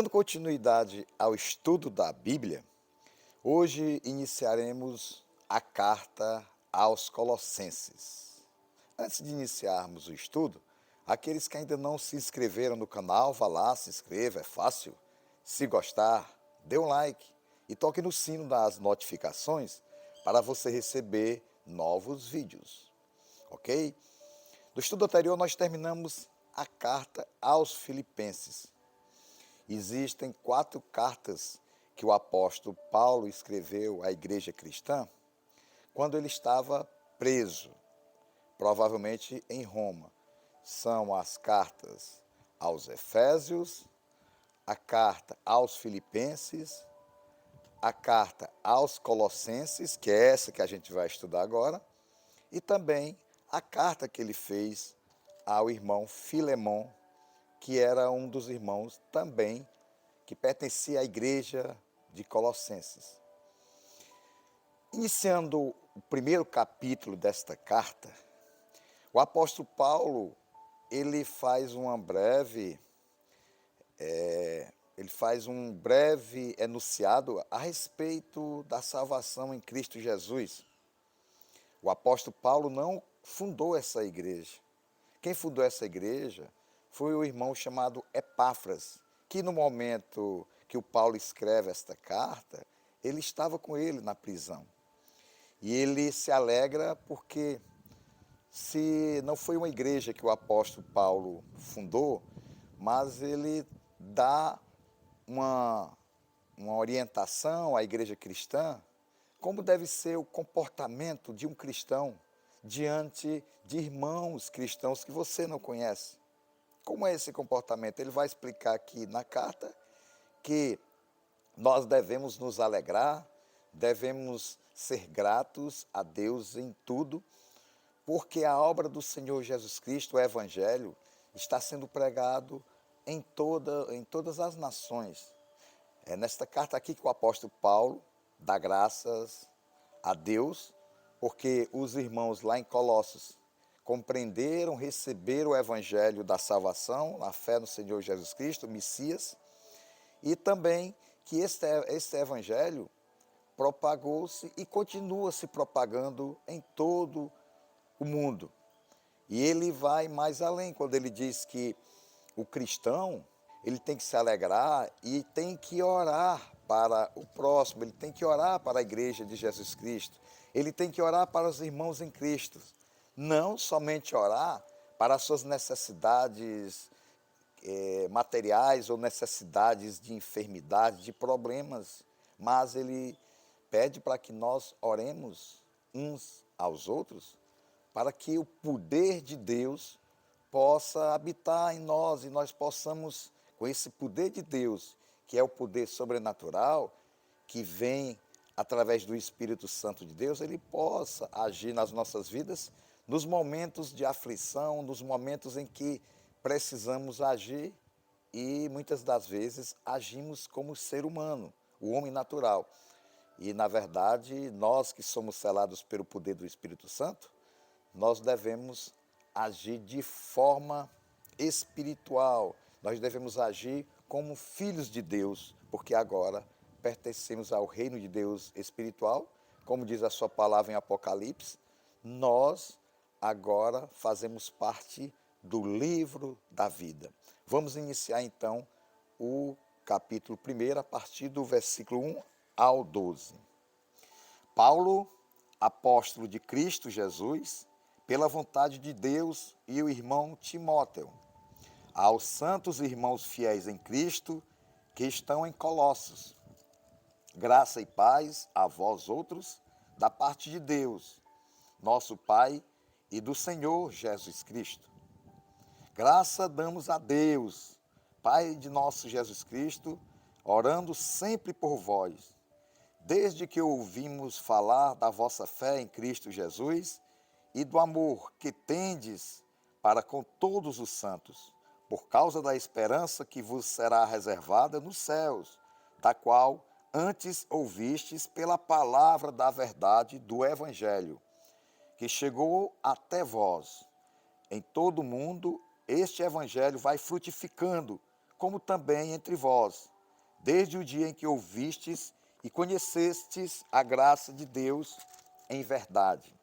Dando continuidade ao estudo da Bíblia, hoje iniciaremos a carta aos Colossenses. Antes de iniciarmos o estudo, aqueles que ainda não se inscreveram no canal, vá lá, se inscreva, é fácil. Se gostar, dê um like e toque no sino das notificações para você receber novos vídeos, ok? No estudo anterior nós terminamos a carta aos Filipenses. Existem 4 cartas que o apóstolo Paulo escreveu à igreja cristã quando ele estava preso, provavelmente em Roma. São as cartas aos Efésios, a carta aos Filipenses, a carta aos Colossenses, que é essa que a gente vai estudar agora, e também a carta que ele fez ao irmão Filemon, que era um dos irmãos também que pertencia à igreja de Colossenses. Iniciando o primeiro capítulo desta carta, o apóstolo Paulo, ele faz um breve enunciado a respeito da salvação em Cristo Jesus. O apóstolo Paulo não fundou essa igreja. Quem fundou essa igreja foi o irmão chamado Epáfras, que no momento que o Paulo escreve esta carta, ele estava com ele na prisão. E ele se alegra porque se não foi uma igreja que o apóstolo Paulo fundou, mas ele dá uma orientação à igreja cristã, como deve ser o comportamento de um cristão diante de irmãos cristãos que você não conhece. Como é esse comportamento? Ele vai explicar aqui na carta que nós devemos nos alegrar, devemos ser gratos a Deus em tudo, porque a obra do Senhor Jesus Cristo, o Evangelho, está sendo pregado em todas as nações. É nesta carta aqui que o apóstolo Paulo dá graças a Deus, porque os irmãos lá em Colossos compreenderam, receberam o Evangelho da salvação, a fé no Senhor Jesus Cristo, o Messias, e também que este Evangelho propagou-se e continua se propagando em todo o mundo. E ele vai mais além, quando ele diz que o cristão, ele tem que se alegrar e tem que orar para o próximo, ele tem que orar para a igreja de Jesus Cristo, ele tem que orar para os irmãos em Cristo. Não somente orar para as suas necessidades materiais ou necessidades de enfermidade, de problemas, mas ele pede para que nós oremos uns aos outros, para que o poder de Deus possa habitar em nós e nós possamos, com esse poder de Deus, que é o poder sobrenatural, que vem através do Espírito Santo de Deus, ele possa agir nas nossas vidas, nos momentos de aflição, nos momentos em que precisamos agir e muitas das vezes agimos como ser humano, o homem natural. E, na verdade, nós que somos selados pelo poder do Espírito Santo, nós devemos agir de forma espiritual, nós devemos agir como filhos de Deus, porque agora pertencemos ao reino de Deus espiritual, como diz a sua palavra em Apocalipse, nós agora fazemos parte do livro da vida. Vamos iniciar então o capítulo 1, a partir do versículo 1 ao 12. Paulo, apóstolo de Cristo Jesus, pela vontade de Deus, e o irmão Timóteo, aos santos irmãos fiéis em Cristo, que estão em Colossos. Graça e paz a vós outros, da parte de Deus, nosso Pai, e do Senhor Jesus Cristo. Graça damos a Deus, Pai de nosso Jesus Cristo, orando sempre por vós, desde que ouvimos falar da vossa fé em Cristo Jesus e do amor que tendes para com todos os santos, por causa da esperança que vos será reservada nos céus, da qual antes ouvistes pela palavra da verdade do Evangelho, que chegou até vós. Em todo o mundo, este Evangelho vai frutificando, como também entre vós, desde o dia em que ouvistes e conhecestes a graça de Deus em verdade.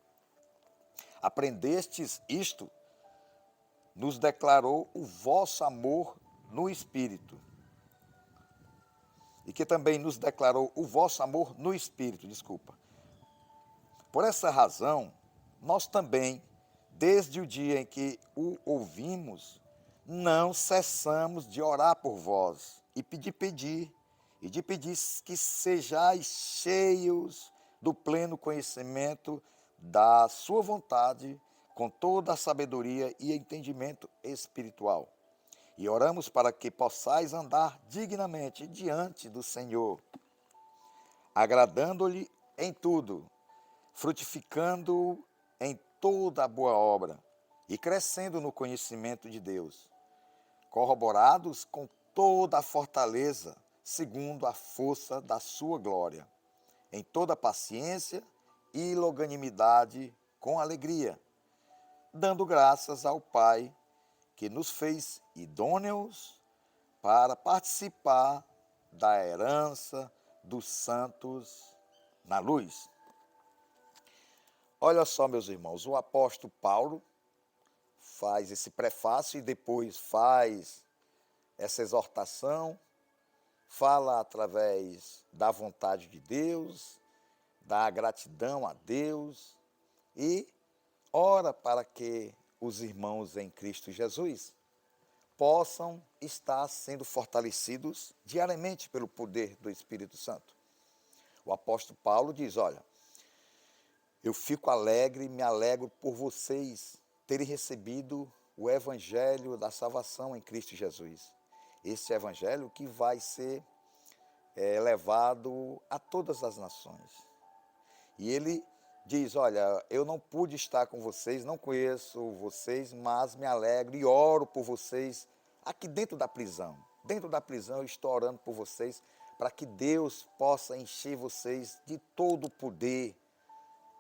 Aprendestes isto, nos declarou o vosso amor no Espírito. E que também nos declarou o vosso amor no Espírito, desculpa. Por essa razão, nós também, desde o dia em que o ouvimos, não cessamos de orar por vós e de pedir que sejais cheios do pleno conhecimento da sua vontade, com toda a sabedoria e entendimento espiritual. E oramos para que possais andar dignamente diante do Senhor, agradando-lhe em tudo, frutificando em toda a boa obra e crescendo no conhecimento de Deus, corroborados com toda a fortaleza, segundo a força da sua glória, em toda paciência e longanimidade com alegria, dando graças ao Pai que nos fez idôneos para participar da herança dos santos na luz. Olha só, meus irmãos, o apóstolo Paulo faz esse prefácio e depois faz essa exortação, fala através da vontade de Deus, da gratidão a Deus e ora para que os irmãos em Cristo Jesus possam estar sendo fortalecidos diariamente pelo poder do Espírito Santo. O apóstolo Paulo diz, olha, eu fico alegre, me alegro por vocês terem recebido o evangelho da salvação em Cristo Jesus. Esse evangelho que vai ser levado a todas as nações. E ele diz, olha, eu não pude estar com vocês, não conheço vocês, mas me alegro e oro por vocês aqui dentro da prisão. Dentro da prisão eu estou orando por vocês para que Deus possa encher vocês de todo o poder,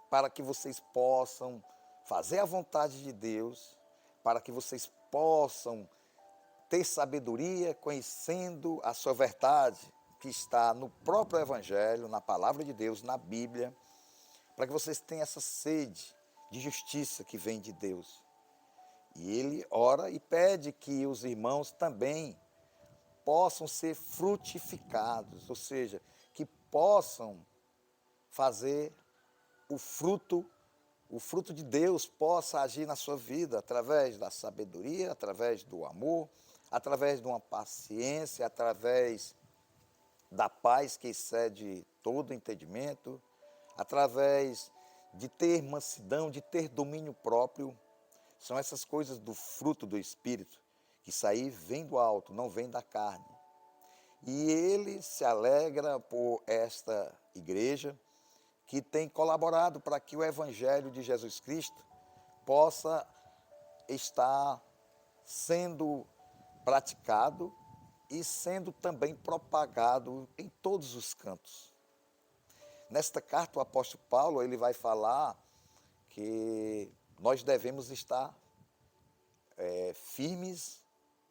para que vocês possam fazer a vontade de Deus, para que vocês possam ter sabedoria, conhecendo a sua verdade, que está no próprio Evangelho, na Palavra de Deus, na Bíblia, para que vocês tenham essa sede de justiça que vem de Deus. E ele ora e pede que os irmãos também possam ser frutificados, ou seja, que possam fazer o fruto de Deus possa agir na sua vida através da sabedoria, através do amor, através de uma paciência, através da paz que excede todo entendimento, através de ter mansidão, de ter domínio próprio. São essas coisas do fruto do Espírito, que isso aí vem do alto, não vem da carne. E ele se alegra por esta igreja, que tem colaborado para que o Evangelho de Jesus Cristo possa estar sendo praticado e sendo também propagado em todos os cantos. Nesta carta, o apóstolo Paulo ele vai falar que nós devemos estar firmes,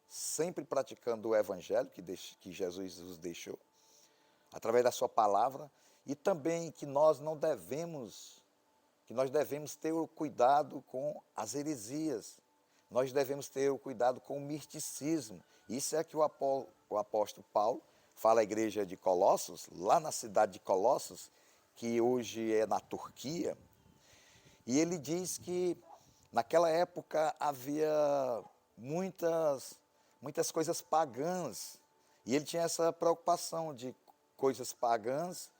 sempre praticando o Evangelho que Jesus nos deixou, através da sua palavra, e também que nós devemos ter o cuidado com as heresias, nós devemos ter o cuidado com o misticismo. Isso é que o apóstolo Paulo fala à igreja de Colossos, lá na cidade de Colossos, que hoje é na Turquia, e ele diz que naquela época havia muitas coisas pagãs, e ele tinha essa preocupação de coisas pagãs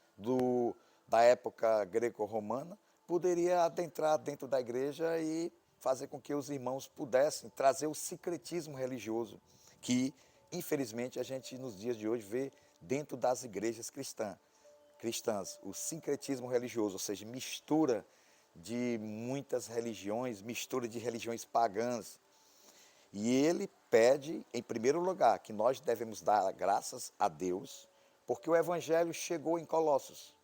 da época greco-romana, poderia adentrar dentro da igreja e fazer com que os irmãos pudessem trazer o sincretismo religioso, que infelizmente a gente nos dias de hoje vê dentro das igrejas cristãs, o sincretismo religioso, ou seja, mistura de muitas religiões, mistura de religiões pagãs. E ele pede, em primeiro lugar, que nós devemos dar graças a Deus, porque o Evangelho chegou em Colossos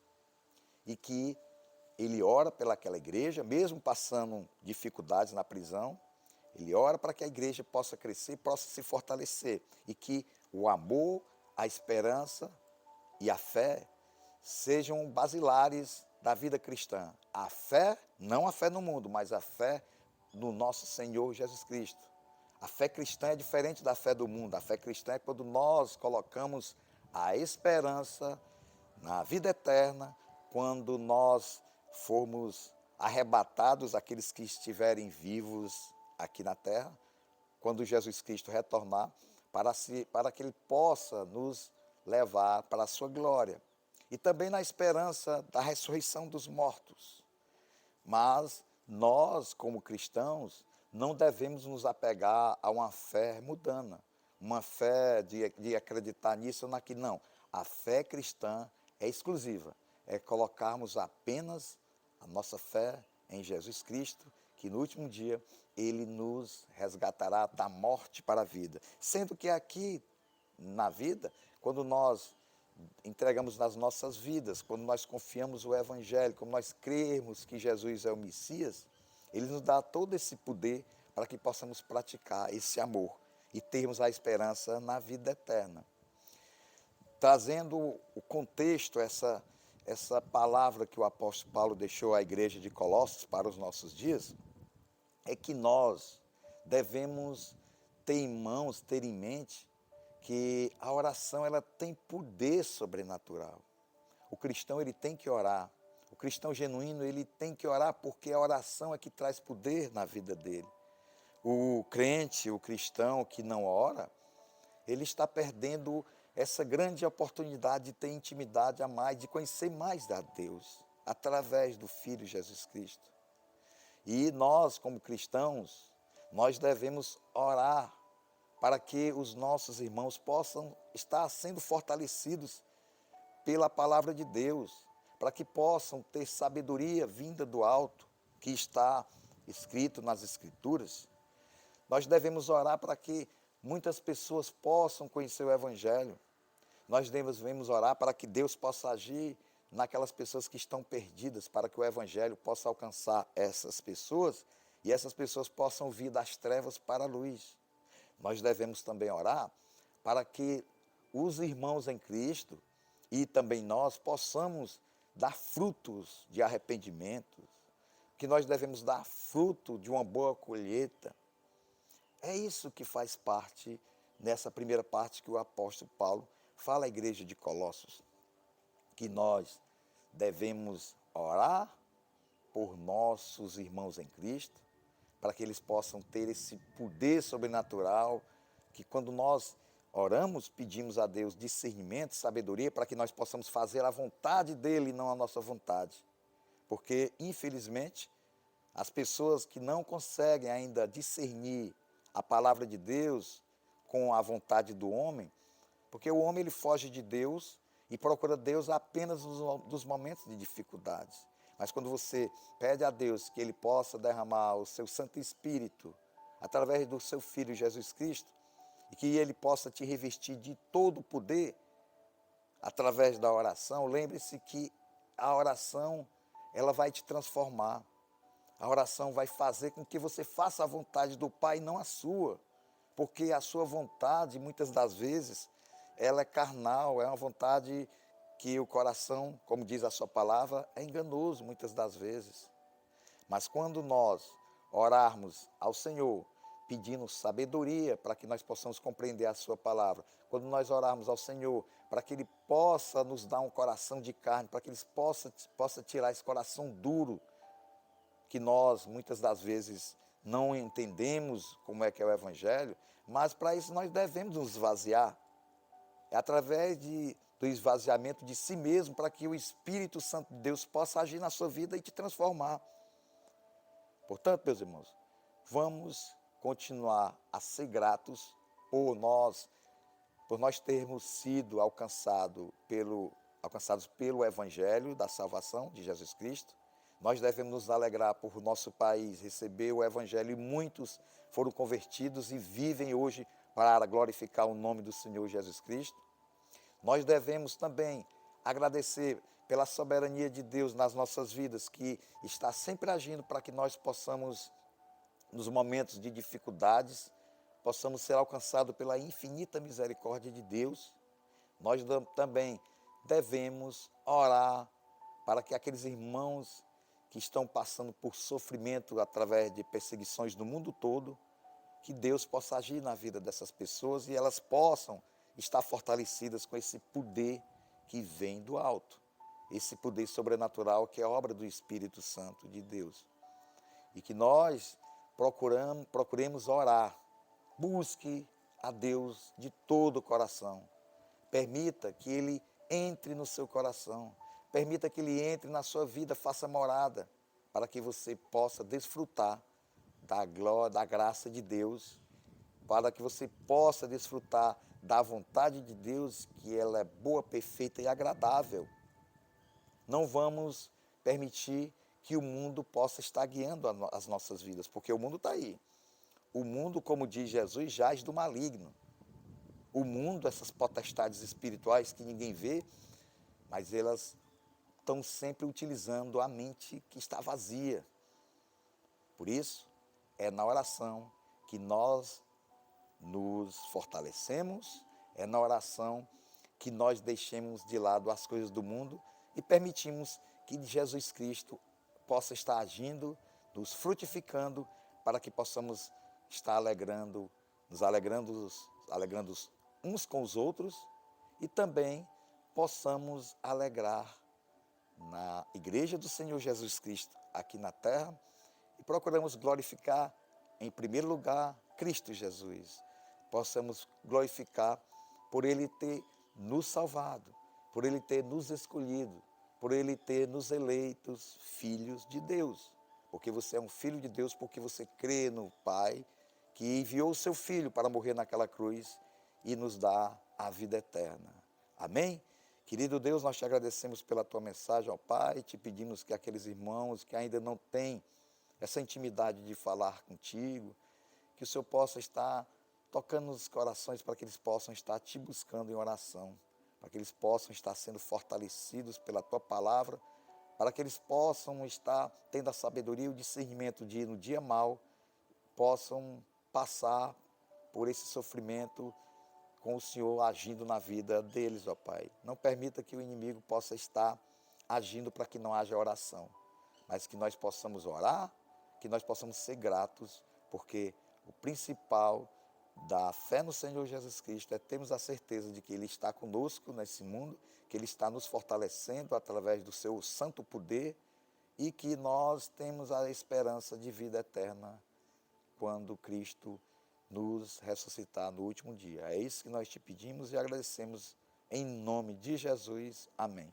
e que ele ora pelaquela igreja, mesmo passando dificuldades na prisão, ele ora para que a igreja possa crescer, possa se fortalecer e que o amor, a esperança e a fé sejam basilares da vida cristã. A fé, não a fé no mundo, mas a fé no nosso Senhor Jesus Cristo. A fé cristã é diferente da fé do mundo. A fé cristã é quando nós colocamos a esperança na vida eterna, quando nós formos arrebatados, aqueles que estiverem vivos aqui na terra, quando Jesus Cristo retornar, para que Ele possa nos levar para a sua glória. E também na esperança da ressurreição dos mortos. Mas nós, como cristãos, não devemos nos apegar a uma fé mundana, uma fé de acreditar nisso ou naquilo. Não, a fé cristã é exclusiva, é colocarmos apenas a nossa fé em Jesus Cristo, que no último dia Ele nos resgatará da morte para a vida. Sendo que aqui na vida, quando nós entregamos nas nossas vidas, quando nós confiamos o Evangelho, quando nós cremos que Jesus é o Messias, Ele nos dá todo esse poder para que possamos praticar esse amor e termos a esperança na vida eterna. Trazendo o contexto, essa palavra que o apóstolo Paulo deixou à igreja de Colossos para os nossos dias, é que nós devemos ter em mãos, ter em mente, que a oração ela tem poder sobrenatural. O cristão ele tem que orar. O cristão genuíno ele tem que orar porque a oração é que traz poder na vida dele. O crente, o cristão que não ora, ele está perdendo essa grande oportunidade de ter intimidade a mais, de conhecer mais a Deus, através do Filho Jesus Cristo. E nós, como cristãos, nós devemos orar para que os nossos irmãos possam estar sendo fortalecidos pela palavra de Deus, para que possam ter sabedoria vinda do alto, que está escrito nas Escrituras. Nós devemos orar para que muitas pessoas possam conhecer o Evangelho. Nós devemos orar para que Deus possa agir naquelas pessoas que estão perdidas, para que o Evangelho possa alcançar essas pessoas e essas pessoas possam vir das trevas para a luz. Nós devemos também orar para que os irmãos em Cristo e também nós possamos dar frutos de arrependimento, que nós devemos dar fruto de uma boa colheita. É isso que faz parte nessa primeira parte que o apóstolo Paulo fala à igreja de Colossos, que nós devemos orar por nossos irmãos em Cristo, para que eles possam ter esse poder sobrenatural, que quando nós oramos, pedimos a Deus discernimento, sabedoria, para que nós possamos fazer a vontade dEle e não a nossa vontade. Porque, infelizmente, as pessoas que não conseguem ainda discernir a palavra de Deus com a vontade do homem, porque o homem ele foge de Deus e procura Deus apenas nos momentos de dificuldades. Mas quando você pede a Deus que Ele possa derramar o seu Santo Espírito através do seu Filho Jesus Cristo e que Ele possa te revestir de todo o poder através da oração, lembre-se que a oração ela vai te transformar. A oração vai fazer com que você faça a vontade do Pai e não a sua, porque a sua vontade, muitas das vezes, ela é carnal, é uma vontade que o coração, como diz a sua palavra, é enganoso muitas das vezes. Mas quando nós orarmos ao Senhor, pedindo sabedoria para que nós possamos compreender a sua palavra, quando nós orarmos ao Senhor para que Ele possa nos dar um coração de carne, para que Ele possa tirar esse coração duro, que nós muitas das vezes não entendemos como é que é o Evangelho, mas para isso nós devemos nos esvaziar. É através do esvaziamento de si mesmo para que o Espírito Santo de Deus possa agir na sua vida e te transformar. Portanto, meus irmãos, vamos continuar a ser gratos por nós termos sido alcançados pelo Evangelho da salvação de Jesus Cristo. Nós devemos nos alegrar por nosso país receber o Evangelho e muitos foram convertidos e vivem hoje para glorificar o nome do Senhor Jesus Cristo. Nós devemos também agradecer pela soberania de Deus nas nossas vidas, que está sempre agindo para que nós possamos, nos momentos de dificuldades, possamos ser alcançados pela infinita misericórdia de Deus, nós também devemos orar para que aqueles irmãos que estão passando por sofrimento através de perseguições no mundo todo, que Deus possa agir na vida dessas pessoas e elas possam estar fortalecidas com esse poder que vem do alto, esse poder sobrenatural que é obra do Espírito Santo de Deus. E que nós procuremos orar, busque a Deus de todo o coração, permita que Ele entre no seu coração, permita que Ele entre na sua vida, faça morada, para que você possa desfrutar da glória, da graça de Deus, para que você possa desfrutar da vontade de Deus, que ela é boa, perfeita e agradável. Não vamos permitir que o mundo possa estar guiando as nossas vidas, porque o mundo está aí. O mundo, como diz Jesus, jaz do maligno. O mundo, essas potestades espirituais que ninguém vê, mas elas estão sempre utilizando a mente que está vazia. Por isso, é na oração que nós nos fortalecemos, é na oração que nós deixemos de lado as coisas do mundo e permitimos que Jesus Cristo possa estar agindo, nos frutificando, para que possamos estar nos alegrando uns com os outros e também possamos alegrar na Igreja do Senhor Jesus Cristo aqui na terra e procuramos glorificar em primeiro lugar Cristo Jesus. Possamos glorificar por Ele ter nos salvado, por Ele ter nos escolhido, por Ele ter nos eleitos filhos de Deus. Porque você é um filho de Deus, porque você crê no Pai, que enviou o seu Filho para morrer naquela cruz e nos dar a vida eterna. Amém? Querido Deus, nós te agradecemos pela tua mensagem, ó Pai, te pedimos que aqueles irmãos que ainda não têm essa intimidade de falar contigo, que o Senhor possa estar tocando nos corações para que eles possam estar te buscando em oração, para que eles possam estar sendo fortalecidos pela tua palavra, para que eles possam estar tendo a sabedoria e o discernimento de no dia mau, possam passar por esse sofrimento com o Senhor agindo na vida deles, ó Pai. Não permita que o inimigo possa estar agindo para que não haja oração, mas que nós possamos orar, que nós possamos ser gratos, porque o principal da fé no Senhor Jesus Cristo é termos a certeza de que Ele está conosco nesse mundo, que Ele está nos fortalecendo através do seu santo poder e que nós temos a esperança de vida eterna quando Cristo nos ressuscitar no último dia. É isso que nós te pedimos e agradecemos em nome de Jesus. Amém.